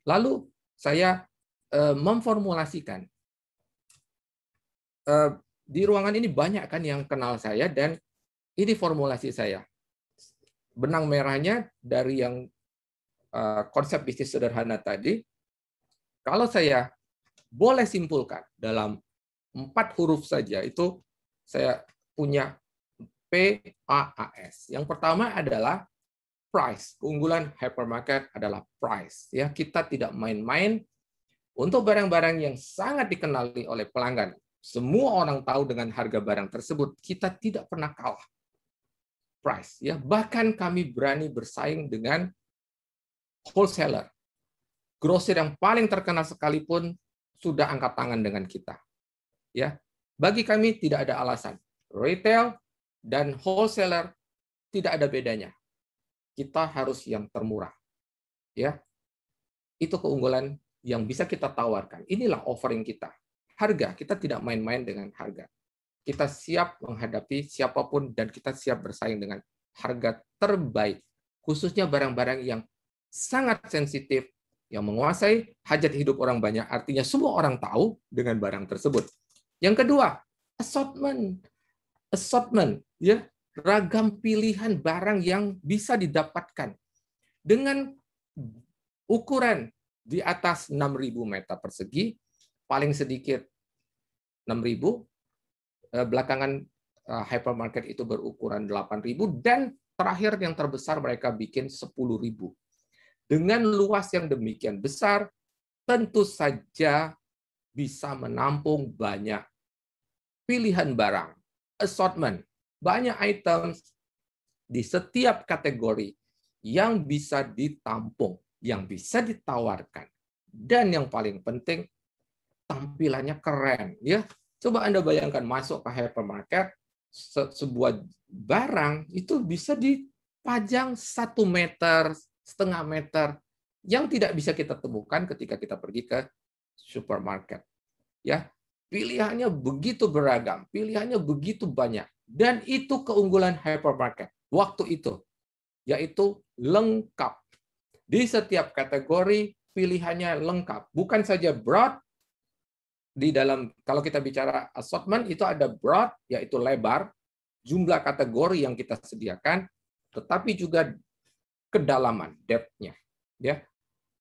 Lalu saya memformulasikan. Di ruangan ini banyak kan yang kenal saya, dan ini formulasi saya. Benang merahnya dari yang konsep bisnis sederhana tadi, kalau saya boleh simpulkan dalam 4 huruf saja, itu saya punya PAAS. Yang pertama adalah price. Keunggulan hypermarket adalah price. Ya, kita tidak main-main untuk barang-barang yang sangat dikenali oleh pelanggan. Semua orang tahu dengan harga barang tersebut. Kita tidak pernah kalah. Price. Ya, bahkan kami berani bersaing dengan wholesaler. Grosir yang paling terkenal sekalipun sudah angkat tangan dengan kita. Ya, bagi kami tidak ada alasan. Retail dan wholesaler tidak ada bedanya. Kita harus yang termurah. Ya. Itu keunggulan yang bisa kita tawarkan. Inilah offering kita. Harga, kita tidak main-main dengan harga. Kita siap menghadapi siapapun dan kita siap bersaing dengan harga terbaik. Khususnya barang-barang yang sangat sensitif, yang menguasai hajat hidup orang banyak, artinya semua orang tahu dengan barang tersebut. Yang kedua, assortment. Assortment, ya, ragam pilihan barang yang bisa didapatkan dengan ukuran di atas 6.000 meter persegi, paling sedikit 6.000, belakangan hypermarket itu berukuran 8.000, dan terakhir yang terbesar mereka bikin 10.000. Dengan luas yang demikian besar, tentu saja bisa menampung banyak pilihan barang, assortment, banyak item di setiap kategori yang bisa ditampung, yang bisa ditawarkan, dan yang paling penting tampilannya keren. Ya, coba Anda bayangkan masuk ke hypermarket, sebuah barang itu bisa dipajang 1,5 meter yang tidak bisa kita temukan ketika kita pergi ke supermarket. Ya, pilihannya begitu beragam, pilihannya begitu banyak, dan itu keunggulan hypermarket waktu itu, yaitu lengkap. Di setiap kategori pilihannya lengkap, bukan saja broad. Di dalam, kalau kita bicara assortment, itu ada broad, yaitu lebar, jumlah kategori yang kita sediakan, tetapi juga kedalaman, depth-nya, ya,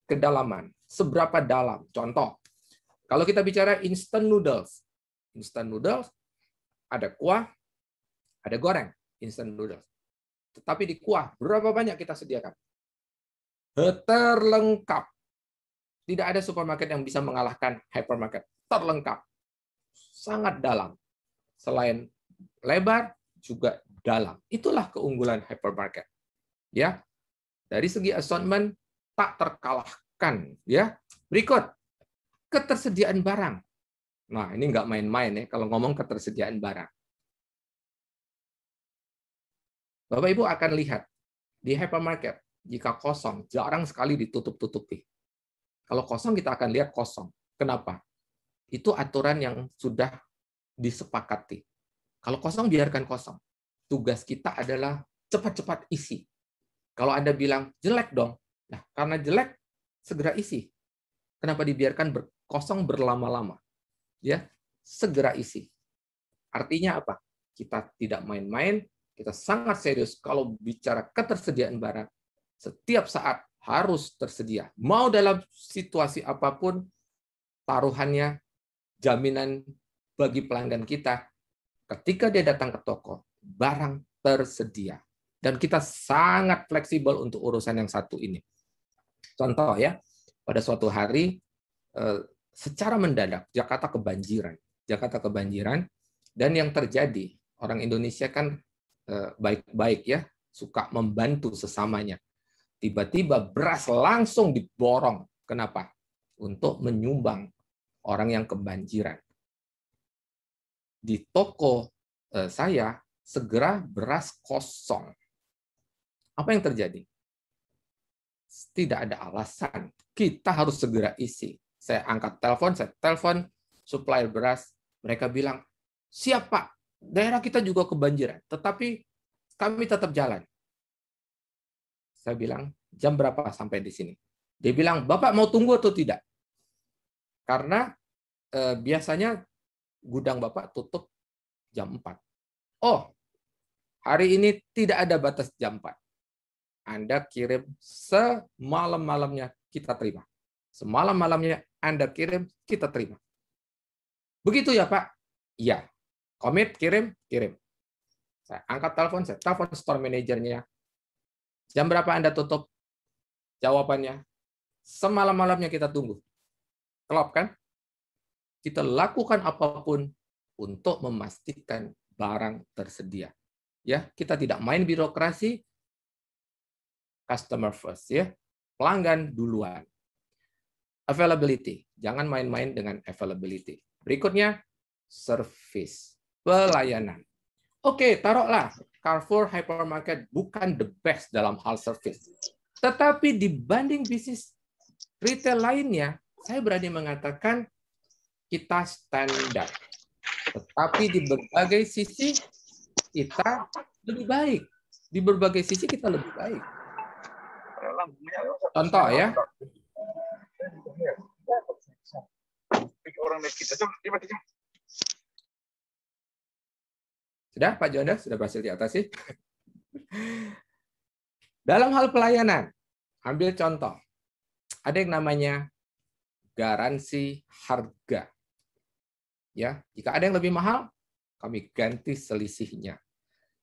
kedalaman, seberapa dalam. Contoh, kalau kita bicara instant noodles ada kuah, ada goreng, instant noodles. Tetapi di kuah, berapa banyak kita sediakan? Terlengkap. Tidak ada supermarket yang bisa mengalahkan hypermarket. Terlengkap. Sangat dalam. Selain lebar, juga dalam. Itulah keunggulan hypermarket. Ya. Dari segi assortment, tak terkalahkan. Ya. Berikut, ketersediaan barang. Nah, ini nggak main-main ya kalau ngomong ketersediaan barang. Bapak Ibu akan lihat di hypermarket, jika kosong, jarang sekali ditutup-tutupi. Kalau kosong, kita akan lihat kosong. Kenapa? Itu aturan yang sudah disepakati. Kalau kosong, biarkan kosong. Tugas kita adalah cepat-cepat isi. Kalau Anda bilang, jelek dong. Nah, karena jelek, segera isi. Kenapa dibiarkan kosong berlama-lama? Ya, segera isi. Artinya apa? Kita tidak main-main, kita sangat serius kalau bicara ketersediaan barang. Setiap saat harus tersedia. Mau dalam situasi apapun, taruhannya jaminan bagi pelanggan kita. Ketika dia datang ke toko, barang tersedia. Dan kita sangat fleksibel untuk urusan yang satu ini. Contoh ya, pada suatu hari, secara mendadak, Jakarta kebanjiran, dan yang terjadi, orang Indonesia kan baik-baik ya, suka membantu sesamanya. Tiba-tiba beras langsung diborong. Kenapa? Untuk menyumbang orang yang kebanjiran. Di toko saya, segera beras kosong. Apa yang terjadi? Tidak ada alasan. Kita harus segera isi. Saya angkat telepon, saya telepon supplier beras. Mereka bilang, siap Pak, daerah kita juga kebanjiran, tetapi kami tetap jalan. Saya bilang, jam berapa sampai di sini? Dia bilang, Bapak mau tunggu atau tidak? Karena biasanya gudang Bapak tutup jam 4. Oh, hari ini tidak ada batas jam 4. Anda kirim semalam-malamnya, kita terima. Semalam-malamnya Anda kirim, kita terima. Begitu ya, Pak? Iya. Komit, kirim, kirim. Saya angkat telepon, saya telepon store manajernya. Jam berapa Anda tutup? Jawabannya, semalam-malamnya kita tunggu. Klop kan? Kita lakukan apapun untuk memastikan barang tersedia. Ya, kita tidak main birokrasi, customer first ya. Pelanggan duluan. Availability, jangan main-main dengan availability. Berikutnya, service, pelayanan. Oke, taruhlah Carrefour Hypermarket bukan the best dalam hal service. Tetapi dibanding bisnis retail lainnya, saya berani mengatakan kita standar. Tetapi di berbagai sisi kita lebih baik. Di berbagai sisi kita lebih baik. Contoh ya. Sudah, Pak Juanda? Sudah berhasil diatasi? Dalam hal pelayanan, ambil contoh. Ada yang namanya garansi harga. Ya, jika ada yang lebih mahal, kami ganti selisihnya.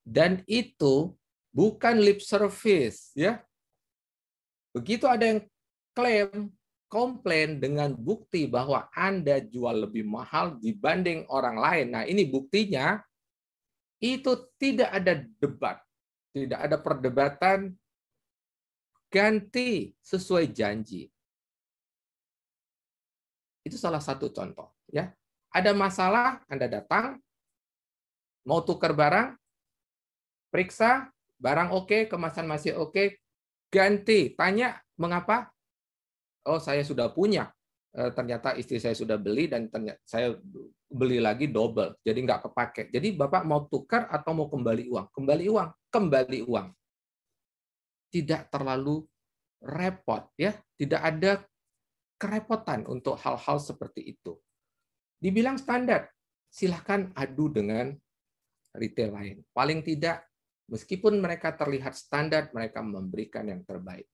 Dan itu bukan lip service, ya. Begitu ada yang klaim, komplain dengan bukti bahwa Anda jual lebih mahal dibanding orang lain. Nah, ini buktinya itu tidak ada debat, tidak ada perdebatan, ganti sesuai janji. Itu salah satu contoh, ya. Ada masalah, Anda datang, mau tukar barang, periksa, barang oke, kemasan masih oke, ganti. Tanya, mengapa? Oh, saya sudah punya. Ternyata istri saya sudah beli, dan ternyata saya beli lagi double. Jadi nggak kepake. Jadi Bapak mau tukar atau mau kembali uang? Kembali uang. Kembali uang. Tidak terlalu repot, ya. Tidak ada kerepotan untuk hal-hal seperti itu. Dibilang standar, silahkan adu dengan retail lain. Paling tidak, meskipun mereka terlihat standar, mereka memberikan yang terbaik.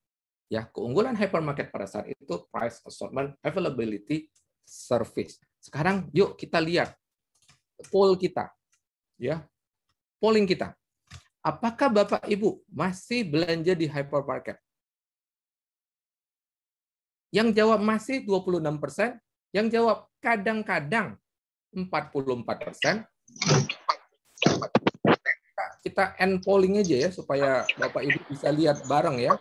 Ya, keunggulan hypermarket pada saat itu price, assortment, availability, service. Sekarang yuk kita lihat poll kita. Ya. Polling kita. Apakah Bapak Ibu masih belanja di hypermarket? Yang jawab masih 26%, yang jawab kadang-kadang 44%. Kita end polling aja ya supaya Bapak Ibu bisa lihat bareng ya.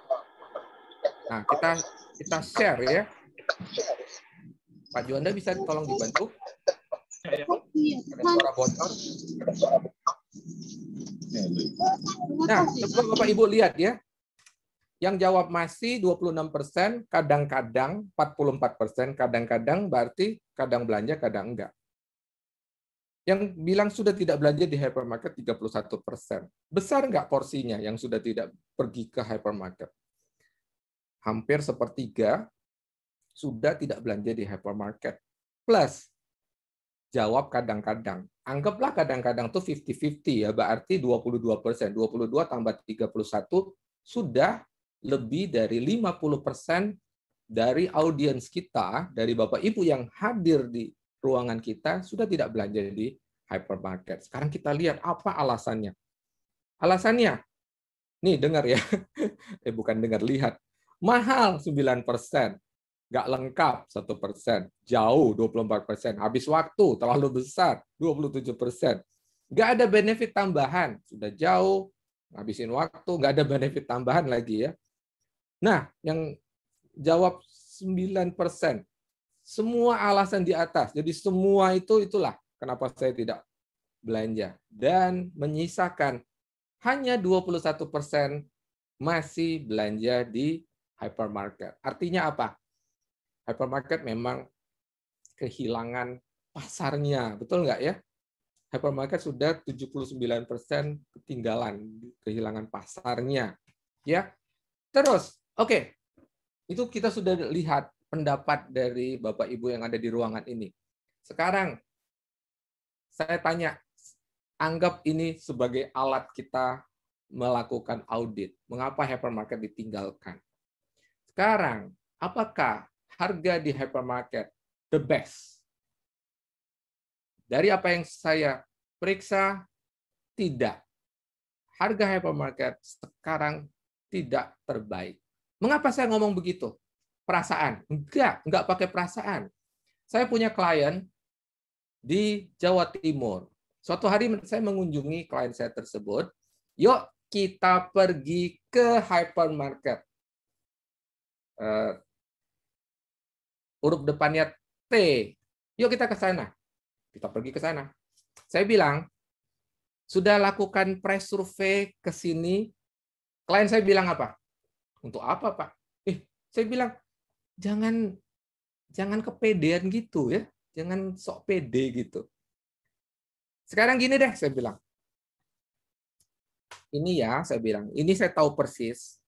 Nah, kita share ya. Pak Juanda bisa tolong dibantu? Ada suara bocor. Nah, coba Bapak Ibu lihat ya. Yang jawab masih 26%, kadang-kadang 44%, kadang-kadang berarti kadang belanja, kadang enggak. Yang bilang sudah tidak belanja di hypermarket 31%. Besar enggak porsinya yang sudah tidak pergi ke hypermarket? Hampir sepertiga sudah tidak belanja di hypermarket. Plus, jawab kadang-kadang. Anggaplah kadang-kadang itu 50-50 ya, berarti 22%. 22 tambah 31 sudah lebih dari 50% dari audiens kita, dari Bapak Ibu yang hadir di ruangan kita, sudah tidak belanja di hypermarket. Sekarang kita lihat apa alasannya. Alasannya, nih dengar ya, bukan dengar, lihat. Mahal 9%, nggak lengkap 1%, jauh 24%, habis waktu terlalu besar 27%, nggak ada benefit tambahan, sudah jauh, ngabisin waktu, nggak ada benefit tambahan lagi ya. Nah, yang jawab 9%, semua alasan di atas, jadi semua itulah kenapa saya tidak belanja, dan menyisakan hanya 21% masih belanja di hypermarket. Artinya apa? Hypermarket memang kehilangan pasarnya, betul nggak ya? Hypermarket sudah 79% ketinggalan, kehilangan pasarnya. Ya, terus, oke. Itu kita sudah lihat pendapat dari Bapak Ibu yang ada di ruangan ini. Sekarang saya tanya, anggap ini sebagai alat kita melakukan audit. Mengapa hypermarket ditinggalkan? Sekarang, apakah harga di hypermarket the best? Dari apa yang saya periksa, tidak. Harga hypermarket sekarang tidak terbaik. Mengapa saya ngomong begitu? Perasaan? Enggak pakai perasaan. Saya punya klien di Jawa Timur. Suatu hari saya mengunjungi klien saya tersebut. Yuk kita pergi ke hypermarket. Huruf depannya T. Yuk kita ke sana. Kita pergi ke sana. Saya bilang, sudah lakukan press survei ke sini. Klien saya bilang apa? Untuk apa, Pak? Saya bilang, jangan kepedean gitu ya. Jangan sok pede gitu. Sekarang gini deh, saya bilang. Ini ya, saya bilang. Ini saya tahu persis.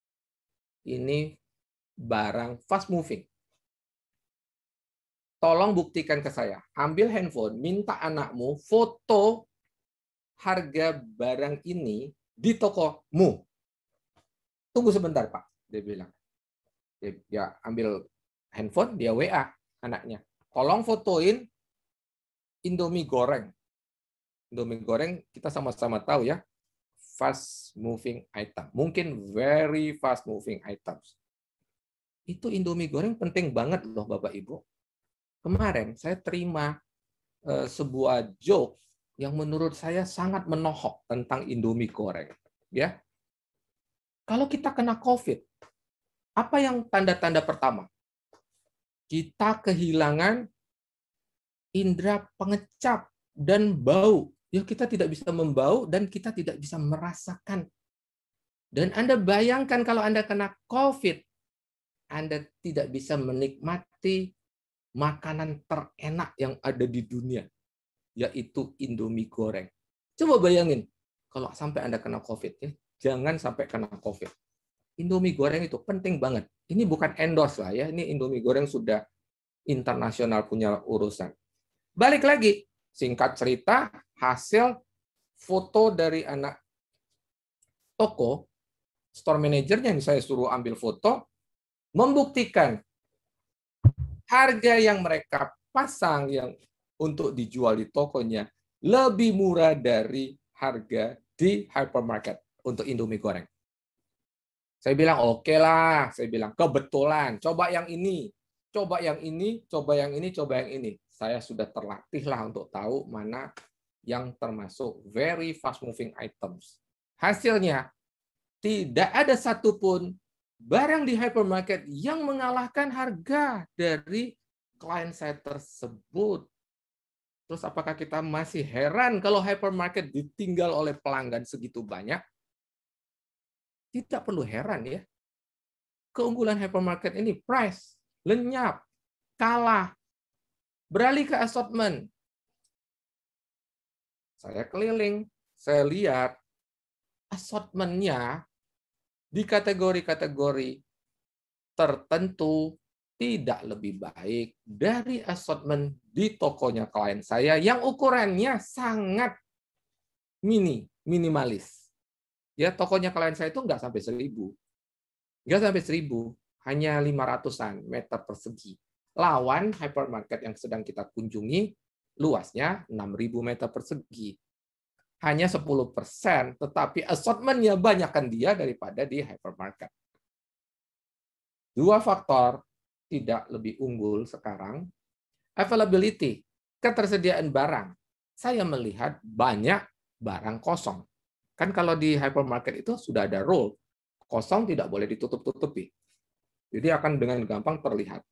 Ini barang fast moving. Tolong buktikan ke saya. Ambil handphone, minta anakmu foto harga barang ini di tokomu. Tunggu sebentar, Pak. Dia bilang. Dia ambil handphone, dia WA anaknya. Tolong fotoin Indomie goreng. Indomie goreng kita sama-sama tahu ya, fast moving item. Mungkin very fast moving items. Itu Indomie goreng penting banget loh Bapak Ibu. Kemarin saya terima sebuah joke yang menurut saya sangat menohok tentang Indomie goreng. Ya, kalau kita kena COVID, apa yang tanda-tanda pertama? Kita kehilangan indera pengecap dan bau. Ya, kita tidak bisa membau dan kita tidak bisa merasakan. Dan Anda bayangkan kalau Anda kena COVID, Anda tidak bisa menikmati makanan terenak yang ada di dunia, yaitu Indomie goreng. Coba bayangin, kalau sampai Anda kena COVID, ya, jangan sampai kena COVID. Indomie goreng itu penting banget. Ini bukan endorse lah ya, ini Indomie goreng sudah internasional punya urusan. Balik lagi, singkat cerita, hasil foto dari anak toko, store manajernya yang saya suruh ambil foto, membuktikan harga yang mereka pasang yang untuk dijual di tokonya lebih murah dari harga di hypermarket untuk Indomie goreng. Saya bilang, oke lah. Saya bilang, kebetulan. Coba yang ini. Coba yang ini, coba yang ini, coba yang ini. Saya sudah terlatih lah untuk tahu mana yang termasuk very fast moving items. Hasilnya, tidak ada satupun barang di hypermarket yang mengalahkan harga dari klien saya tersebut. Terus apakah kita masih heran kalau hypermarket ditinggal oleh pelanggan segitu banyak? Tidak perlu heran ya. Keunggulan hypermarket ini price, lenyap, kalah, beralih ke assortment. Saya keliling, saya lihat assortment-nya di kategori-kategori tertentu tidak lebih baik dari assortment di tokonya klien saya yang ukurannya sangat minimalis. Ya, tokonya klien saya itu nggak sampai 1.000. Nggak sampai 1.000, hanya 500-an meter persegi. Lawan hypermarket yang sedang kita kunjungi, luasnya 6.000 meter persegi. Hanya 10%, tetapi assortment-nya banyakkan dia daripada di hypermarket. Dua faktor tidak lebih unggul sekarang. Availability, ketersediaan barang. Saya melihat banyak barang kosong. Kan kalau di hypermarket itu sudah ada rule, kosong tidak boleh ditutup-tutupi. Jadi akan dengan gampang terlihat.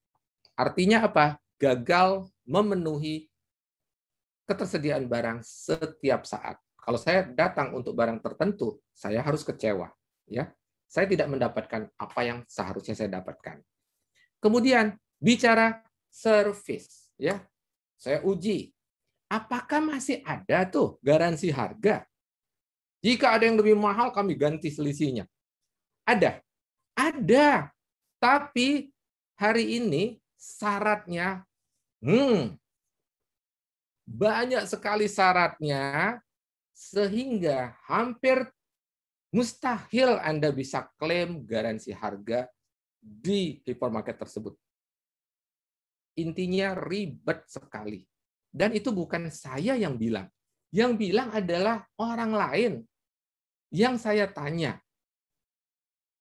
Artinya apa? Gagal memenuhi ketersediaan barang setiap saat. Kalau saya datang untuk barang tertentu, saya harus kecewa. Ya, saya tidak mendapatkan apa yang seharusnya saya dapatkan. Kemudian bicara service, ya, saya uji. Apakah masih ada tuh garansi harga? Jika ada yang lebih mahal, kami ganti selisihnya. Ada. Tapi hari ini syaratnya banyak sekali syaratnya sehingga hampir mustahil Anda bisa klaim garansi harga di hypermarket tersebut. Intinya ribet sekali. Dan itu bukan saya yang bilang. Yang bilang adalah orang lain yang saya tanya.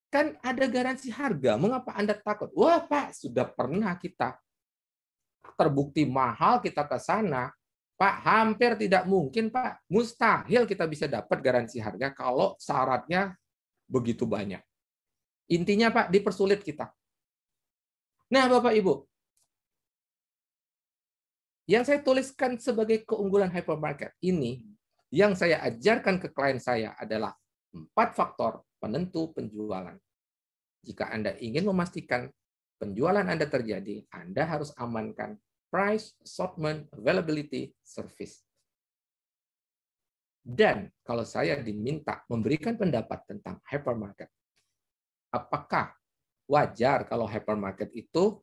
Kan ada garansi harga, mengapa Anda takut? Wah Pak, sudah pernah kita. Terbukti mahal kita ke sana. Pak, hampir tidak mungkin Pak. Mustahil kita bisa dapat garansi harga kalau syaratnya begitu banyak. Intinya Pak, dipersulit kita. Nah Bapak Ibu, yang saya tuliskan sebagai keunggulan hypermarket ini, yang saya ajarkan ke klien saya adalah 4 faktor penentu penjualan. Jika Anda ingin memastikan penjualan Anda terjadi, Anda harus amankan price, assortment, availability, service. Dan kalau saya diminta memberikan pendapat tentang hypermarket, apakah wajar kalau hypermarket itu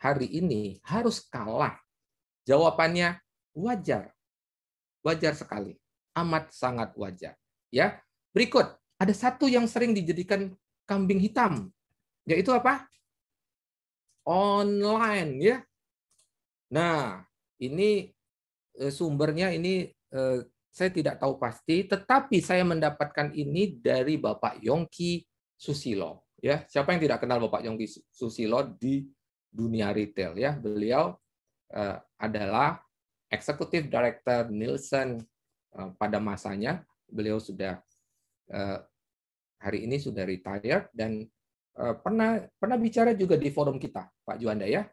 hari ini harus kalah? Jawabannya wajar. Wajar sekali. Amat sangat wajar. Ya. Berikut, ada satu yang sering dijadikan kambing hitam, yaitu apa? Online, ya. Nah, ini sumbernya ini saya tidak tahu pasti, tetapi saya mendapatkan ini dari Bapak Yongki Susilo. Ya, siapa yang tidak kenal Bapak Yongki Susilo di dunia retail? Ya, beliau adalah Executive Director Nielsen pada masanya. Beliau sudah hari ini sudah retired dan pernah bicara juga di forum kita, Pak Juanda ya.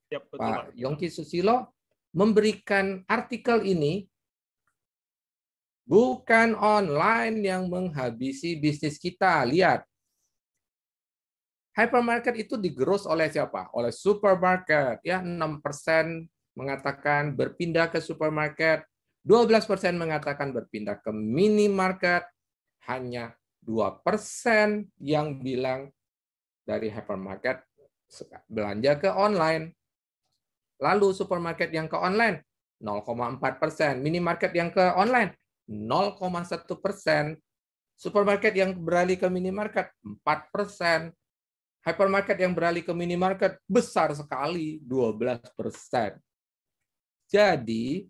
Ya, betul, Pak Yongki Susilo memberikan artikel ini, bukan online yang menghabisi bisnis kita. Lihat, hypermarket itu digerus oleh siapa? Oleh supermarket. Ya, 6% mengatakan berpindah ke supermarket, 12% mengatakan berpindah ke minimarket, hanya 2% yang bilang dari hypermarket belanja ke online. Lalu supermarket yang ke online 0,4%, minimarket yang ke online 0,1%, supermarket yang beralih ke minimarket 4%, hypermarket yang beralih ke minimarket besar sekali 12%. Jadi,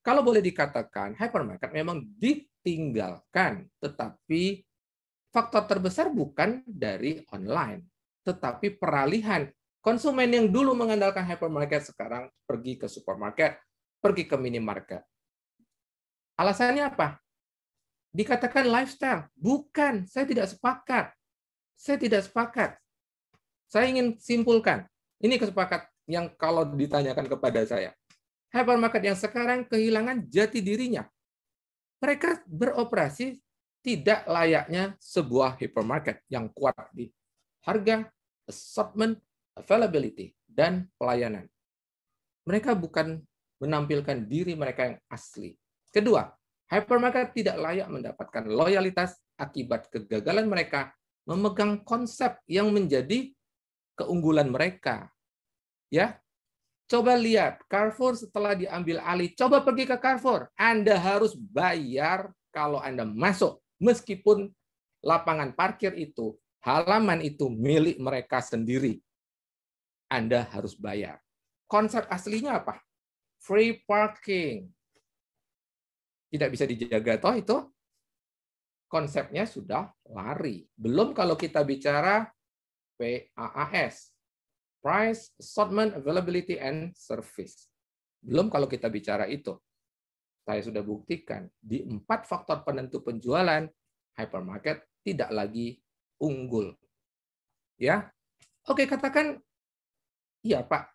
kalau boleh dikatakan hypermarket memang ditinggalkan, tetapi faktor terbesar bukan dari online, tetapi peralihan. Konsumen yang dulu mengandalkan hypermarket sekarang pergi ke supermarket, pergi ke minimarket. Alasannya apa? Dikatakan lifestyle. Bukan, saya tidak sepakat. Saya tidak sepakat. Saya ingin simpulkan. Ini kesepakat yang kalau ditanyakan kepada saya. Hypermarket yang sekarang kehilangan jati dirinya. Mereka beroperasi tidak layaknya sebuah hypermarket yang kuat di harga, assortment, availability, dan pelayanan. Mereka bukan menampilkan diri mereka yang asli. Kedua, hypermarket tidak layak mendapatkan loyalitas akibat kegagalan mereka memegang konsep yang menjadi keunggulan mereka. Ya, coba lihat Carrefour setelah diambil alih. Coba pergi ke Carrefour. Anda harus bayar kalau Anda masuk, meskipun lapangan parkir itu, halaman itu milik mereka sendiri. Anda harus bayar. Konsep aslinya apa? Free parking. Tidak bisa dijaga toh itu. Konsepnya sudah lari. Belum kalau kita bicara PAAS. Price, Assortment, Availability, and Service. Belum kalau kita bicara itu. Saya sudah buktikan di 4 faktor penentu penjualan, hypermarket tidak lagi unggul. Ya, oke, katakan, iya Pak,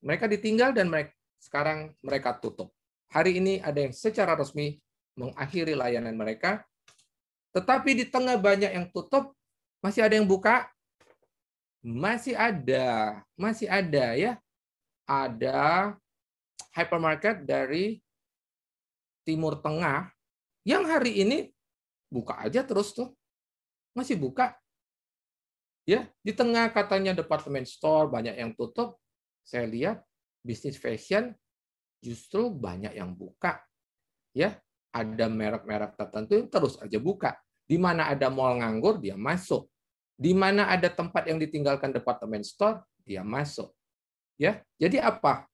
mereka ditinggal dan sekarang mereka tutup. Hari ini ada yang secara resmi mengakhiri layanan mereka, tetapi di tengah banyak yang tutup, masih ada yang buka. Masih ada ya. Ada hypermarket dari Timur Tengah yang hari ini buka aja terus tuh. Masih buka. Ya, di tengah katanya department store banyak yang tutup, saya lihat bisnis fashion justru banyak yang buka. Ya, ada merek-merek tertentu yang terus aja buka. Di mana ada mall nganggur, dia masuk. Di mana ada tempat yang ditinggalkan department store, dia masuk. Ya, jadi apa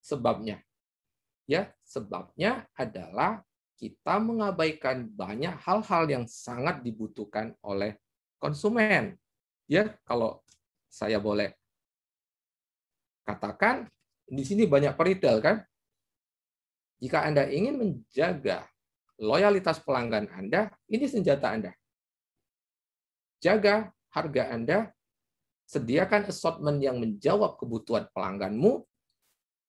sebabnya? Ya, sebabnya adalah kita mengabaikan banyak hal-hal yang sangat dibutuhkan oleh konsumen. Ya, kalau saya boleh katakan, di sini banyak peritel kan? Jika Anda ingin menjaga loyalitas pelanggan Anda, ini senjata Anda. Jaga harga Anda, sediakan assortment yang menjawab kebutuhan pelangganmu.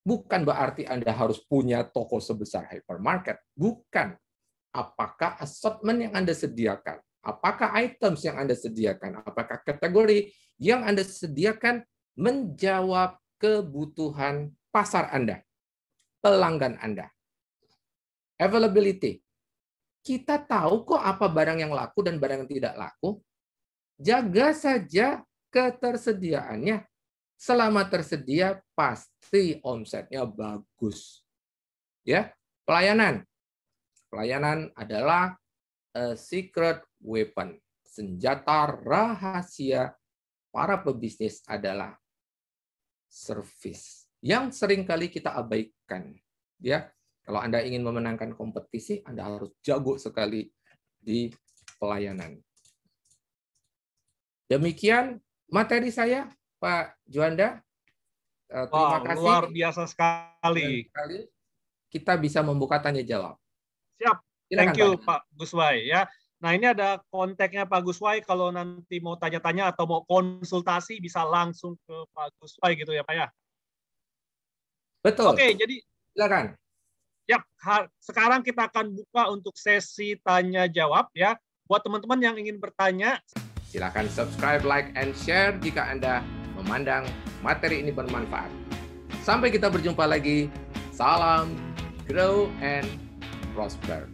Bukan berarti Anda harus punya toko sebesar hypermarket. Bukan. Apakah assortment yang Anda sediakan? Apakah items yang Anda sediakan? Apakah kategori yang Anda sediakan menjawab kebutuhan pasar Anda, pelanggan Anda? Availability. Kita tahu kok apa barang yang laku dan barang yang tidak laku. Jaga saja ketersediaannya. Selama tersedia, pasti omsetnya bagus. Ya, pelayanan. Pelayanan adalah a secret weapon. Senjata rahasia para pebisnis adalah service yang seringkali kita abaikan. Ya, kalau Anda ingin memenangkan kompetisi, Anda harus jago sekali di pelayanan. Demikian materi saya, Pak Juanda. Terima kasih. Luar biasa sekali. Kita bisa membuka tanya jawab. Siap. Silakan, thank you Pak Guswai ya. Nah, ini ada kontaknya Pak Guswai, kalau nanti mau tanya-tanya atau mau konsultasi bisa langsung ke Pak Guswai gitu ya Pak ya. Betul. Oke, jadi silakan. Ya, sekarang kita akan buka untuk sesi tanya jawab ya. Buat teman-teman yang ingin bertanya, silakan subscribe, like, and share jika Anda memandang materi ini bermanfaat. Sampai kita berjumpa lagi. Salam, grow and prosper.